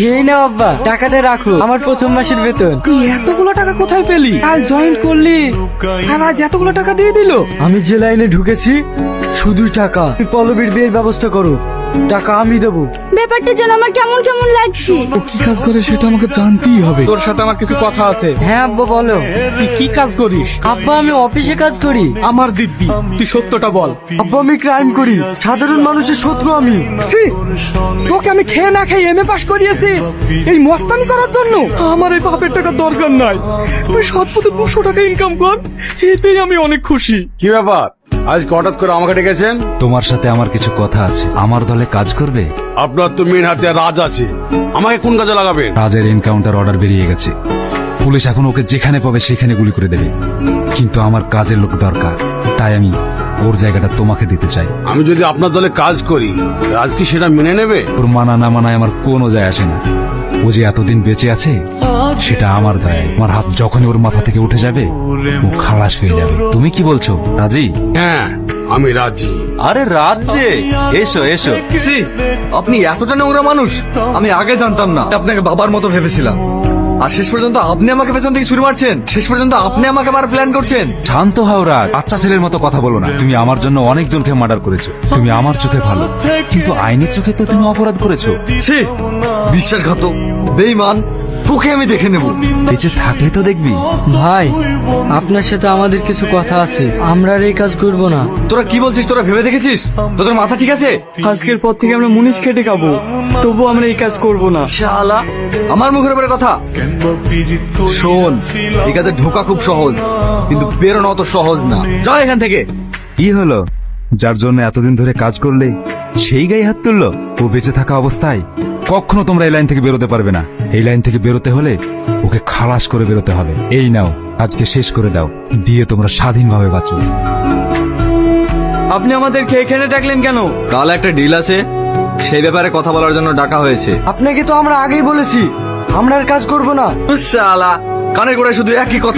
এই না আব্বা, টাকাটা রাখো, আমার প্রথম মাসের বেতন। তুই এতগুলো টাকা কোথায় পেলি? কাল জয়েন করলি আর আজ এতগুলো টাকা দিয়ে দিল? আমি যে লাইনে ঢুকেছি শুধুই টাকা। তুমি পল্লবীর বিয়ের ব্যবস্থা করো, টাকা আমি দেবো। ব্যাপারটা যেন আমার কেমন কেমন লাগছে। ও কি কাজ করে সেটা আমাকে জানতেই হবে। তোর সাথে আমার কিছু কথা আছে। হ্যাঁ আব্বা বলো। তুই কি কাজ করিস? আব্বা আমি অফিসে কাজ করি। আমার দিব্যি, তুই সত্যটা বল। আব্বা আমি ক্রাইম করি, সাধারণ মানুষের শত্রু আমি। ছি! তোকে আমি খেয়ে না খেয়ে এমএ পাস করিয়েছি এই মস্তানি করার জন্য? আমার এই বাপের টাকার দরকার নাই। তুই সৎপথে 200 টাকা ইনকাম কর, এতেই আমি অনেক খুশি। কি ব্যাপার, আজ হঠাৎ করে আমাকে ডেকেছেন? তোমার সাথে আমার কিছু কথা আছে। আমার দলে কাজ করবে? আপনার তো মেন হাতে রাজ আছে, আমাকে কোন কাজে লাগাবেন? রাজের এনকাউন্টার অর্ডার বেরিয়ে গেছে। পুলিশ এখন ওকে যেখানে পাবে সেখানে গুলি করে দেবে। কিন্তু আমার কাজের লোক দরকার, তাই আমি ওর জায়গাটা তোমাকে দিতে চাই। আমি যদি আপনার দলে কাজ করি, রাজ কি সেটা মেনে নেবে? ওর মানা না মানায় আমার কোনো যায় আসে না। ও যে এতদিন বেঁচে আছে সেটা আমার দায়। আমার হাত যখনই ওর মাথা থেকে উঠে যাবে ও খালাস হয়ে যাবে। তুমি কি বলছো, রাজি? হ্যাঁ, আমি রাজি। আরে রাজ্যে এসো এসো। আপনি এতটা নোংরা মানুষ আমি আগে জানতাম না। আপনাকে বাবার মতো ভেবেছিলাম, আর শেষ পর্যন্ত আপনি আমাকে পেছন থেকে ছুরি মারছেন। শেষ পর্যন্ত আপনি আমাকে মারার প্ল্যান করছেন। শান্ত হও রাজ, বাচ্চা ছেলের মতো কথা বলো না। তুমি আমার জন্য অনেকজনকে মার্ডার করেছো। তুমি আমার চোখে ভালো, কিন্তু আইনের চোখে তো তুমি অপরাধ করেছো। ছি! বিশ্বাসঘাতক, বেঈমান, তোকে আমি দেখে নেব। বেঁচে থাকলে তো দেখবি। ভাই আপনার সাথে আমাদের কিছু কথা আছে, আমরা আর এই কাজ করবো না। তোরা কি বলছিস? তোরা ভেবে দেখেছিস তোদের মাথা ঠিক আছে? আজকের পর থেকে আমরা মুনিশ খেটে খাবো, তবু আমরা এই কাজ করব না। শালা, আমার মুখের উপরে কথা। শোন, এই কাজে ঢোকা খুব সহজ, কিন্তু বেরোনো অত সহজ না। যা এখান থেকে। কি হলো? যার জন্য এতদিন ধরে কাজ করলে সেই গায়ে হাত তুললো? ও বেঁচে থাকা অবস্থায় কখনো তোমরা এই লাইন থেকে বেরোতে পারবে না। এই লাইন থেকে বেরোতে হলে ওকে খালাস করে বেরোতে হবে। এই নাও, আজকে শেষ করে দাও, দিয়ে তোমরা স্বাধীনভাবে বাঁচো। আপনি আমাদেরকে এখানে ডাকলেন কেন? কাল একটা ডিল আছে, সেই ব্যাপারে কথা বলার জন্য ডাকা হয়েছে। আপনাকে তো আমরা আগেই বলেছি আমরা আর কাজ করবো না। শালা, কানের গোড়ায় শুধু একই কথা।